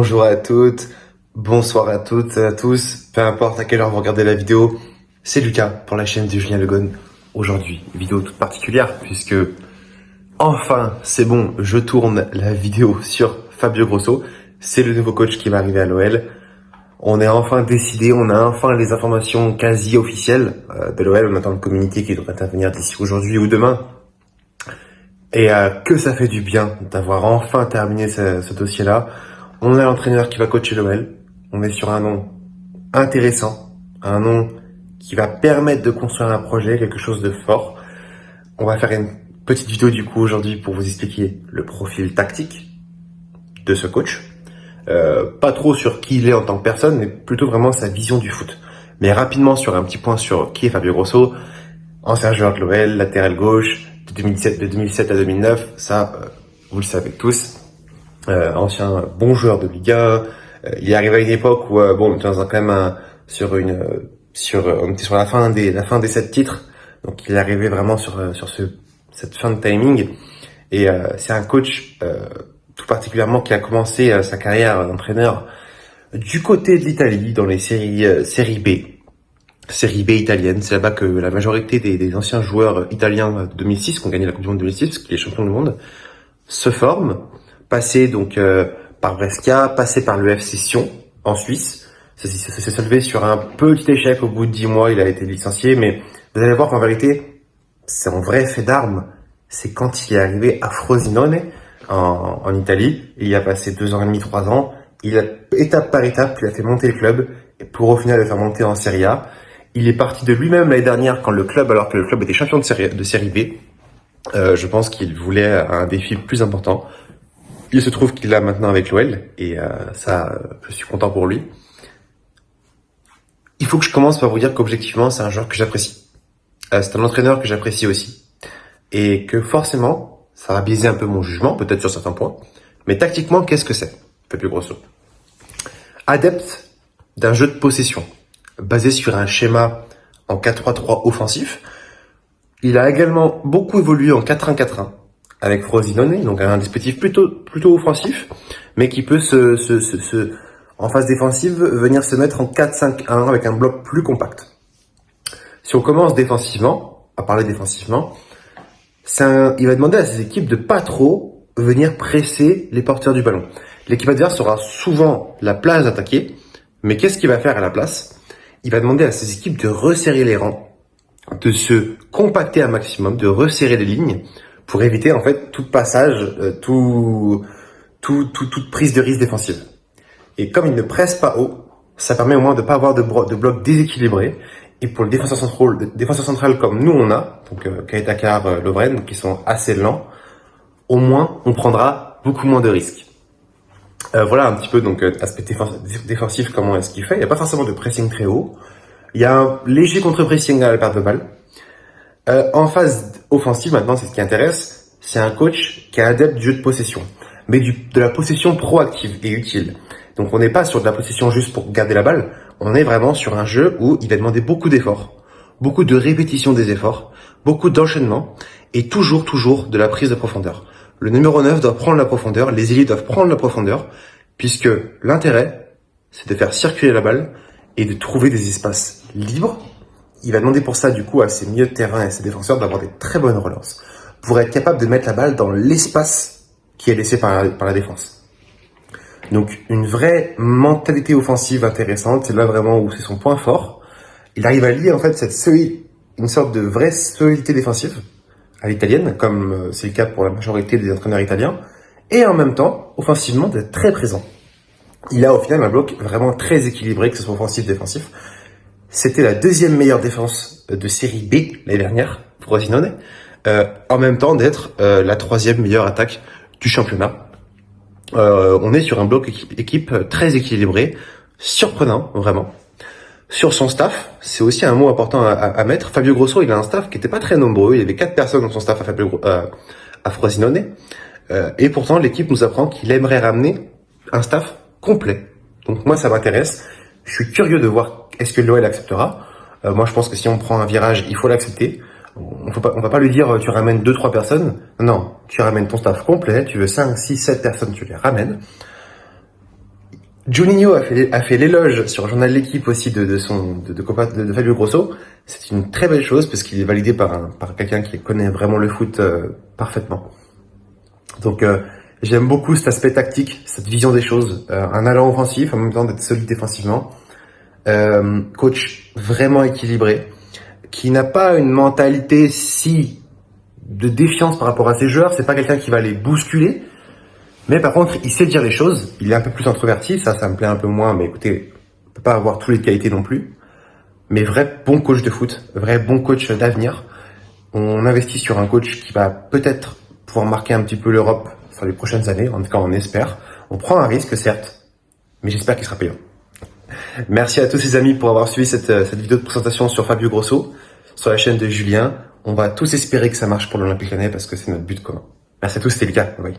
Bonjour à toutes, bonsoir à toutes et à tous, peu importe à quelle heure vous regardez la vidéo, c'est Lucas pour la chaîne de Julien Legon. Aujourd'hui, vidéo toute particulière puisque enfin c'est bon, je tourne la vidéo sur Fabio Grosso. C'est le nouveau coach qui va arriver à l'OL. On est enfin décidé, on a enfin les informations quasi officielles de l'OL. On attend le communiqué qui devrait intervenir d'ici aujourd'hui ou demain. Et que ça fait du bien d'avoir enfin terminé ce dossier-là. On a l'entraîneur qui va coacher l'OL. On est sur un nom intéressant, un nom qui va permettre de construire un projet, quelque chose de fort. On va faire une petite vidéo du coup aujourd'hui pour vous expliquer le profil tactique de ce coach. Pas trop sur qui il est en tant que personne, mais plutôt vraiment sa vision du foot. Mais rapidement sur un petit point sur qui est Fabio Grosso, ancien joueur de l'OL, latéral gauche, de 2007 à 2009, ça vous le savez tous. Ancien bon joueur de Liga. Il est arrivé à une époque où bon, on était quand même on était sur la fin des 7 titres, donc il est arrivé vraiment sur cette fin de timing. Et c'est un coach tout particulièrement qui a commencé sa carrière d'entraîneur du côté de l'Italie dans les séries B italienne. C'est là-bas que la majorité des anciens joueurs italiens de 2006, qui ont gagné la Coupe du Monde 2006, parce qu'il est champion du monde, se forment. Passé donc par Brescia, passé par le FC Sion en Suisse. Ça s'est solvé sur un petit échec au bout de 10 mois, il a été licencié, mais vous allez voir qu'en vérité, son vrai fait d'armes, c'est quand il est arrivé à Frosinone en Italie. Il y a passé 2 ans et demi, 3 ans. Il a étape par étape, il a fait monter le club et pour au final le faire monter en Serie A. Il est parti de lui-même l'année dernière alors que le club était champion de série B. Je pense qu'il voulait un défi plus important. Il se trouve qu'il l'a maintenant avec l'OL et ça, je suis content pour lui. Il faut que je commence par vous dire qu'objectivement, c'est un joueur que j'apprécie. C'est un entraîneur que j'apprécie aussi. Et que forcément, ça va biaiser un peu mon jugement, peut-être sur certains points. Mais tactiquement, qu'est-ce que c'est, Fabio Grosso? Adepte d'un jeu de possession, basé sur un schéma en 4-3-3 offensif. Il a également beaucoup évolué en 4-1-4-1. Avec Frosinone, donc un dispositif plutôt offensif, mais qui peut en phase défensive, venir se mettre en 4-5-1 avec un bloc plus compact. Si on commence défensivement, à parler défensivement, il va demander à ses équipes de pas trop venir presser les porteurs du ballon. L'équipe adverse aura souvent la place d'attaquer, mais qu'est-ce qu'il va faire à la place? Il va demander à ses équipes de resserrer les rangs, de se compacter un maximum, de resserrer les lignes, pour éviter en fait tout passage, toute prise de risque défensive. Et comme il ne presse pas haut, ça permet au moins de pas avoir de bloc déséquilibré. Et pour le défenseur central comme nous on a, donc Kaitakar, Lovren, qui sont assez lents, au moins on prendra beaucoup moins de risques. Voilà un petit peu donc aspect défensif, comment est-ce qu'il fait. Il n'y a pas forcément de pressing très haut. Il y a un léger contre-pressing à la perte de balle. En phase offensive, maintenant, c'est ce qui intéresse, c'est un coach qui est adepte du jeu de possession, mais de la possession proactive et utile. Donc on n'est pas sur de la possession juste pour garder la balle, on est vraiment sur un jeu où il va demander beaucoup d'efforts, beaucoup de répétition des efforts, beaucoup d'enchaînement, et toujours de la prise de profondeur. Le numéro 9 doit prendre la profondeur, les ailiers doivent prendre la profondeur, puisque l'intérêt, c'est de faire circuler la balle et de trouver des espaces libres. Il va demander pour ça, du coup, à ses milieux de terrain et à ses défenseurs d'avoir des très bonnes relances pour être capable de mettre la balle dans l'espace qui est laissé par la défense. Donc, une vraie mentalité offensive intéressante. C'est là vraiment où c'est son point fort. Il arrive à lier, en fait, une sorte de vraie solidité défensive à l'italienne, comme c'est le cas pour la majorité des entraîneurs italiens, et en même temps, offensivement, d'être très présent. Il a, au final, un bloc vraiment très équilibré, que ce soit offensif-défensif. C'était la deuxième meilleure défense de série B l'année dernière, Frosinone, en même temps d'être la troisième meilleure attaque du championnat. On est sur un bloc équipe très équilibré, surprenant vraiment. Sur son staff, c'est aussi un mot important à mettre. Fabio Grosso, il a un staff qui n'était pas très nombreux. Il y avait 4 personnes dans son staff à Frosinone. Et pourtant, l'équipe nous apprend qu'il aimerait ramener un staff complet. Donc moi, ça m'intéresse. Je suis curieux de voir est-ce que l'OL acceptera. Moi, je pense que si on prend un virage, il faut l'accepter. On va pas lui dire tu ramènes 2-3 personnes. Non, tu ramènes ton staff complet. Tu veux 5, 6, 7 personnes, tu les ramènes. Juninho a fait l'éloge sur le journal de l'équipe aussi de Fabio Grosso. C'est une très belle chose parce qu'il est validé par quelqu'un qui connaît vraiment le foot parfaitement. Donc j'aime beaucoup cet aspect tactique, cette vision des choses, un allant offensif en même temps d'être solide défensivement. Coach vraiment équilibré, qui n'a pas une mentalité si de défiance par rapport à ses joueurs. C'est pas quelqu'un qui va les bousculer, mais par contre il sait dire les choses. Il est un peu plus introverti, ça me plaît un peu moins, mais écoutez, on peut pas avoir tous les qualités non plus. Mais vrai bon coach de foot, vrai bon coach d'avenir. On investit sur un coach qui va peut-être pouvoir marquer un petit peu l'Europe sur les prochaines années, en tout cas on espère. On prend un risque certes, mais j'espère qu'il sera payant. Merci à tous les amis pour avoir suivi cette vidéo de présentation sur Fabio Grosso, sur la chaîne de Julien. On va tous espérer que ça marche pour l'Olympique Lyonnais parce que c'est notre but commun. Merci à tous, c'était Lucas. Bye.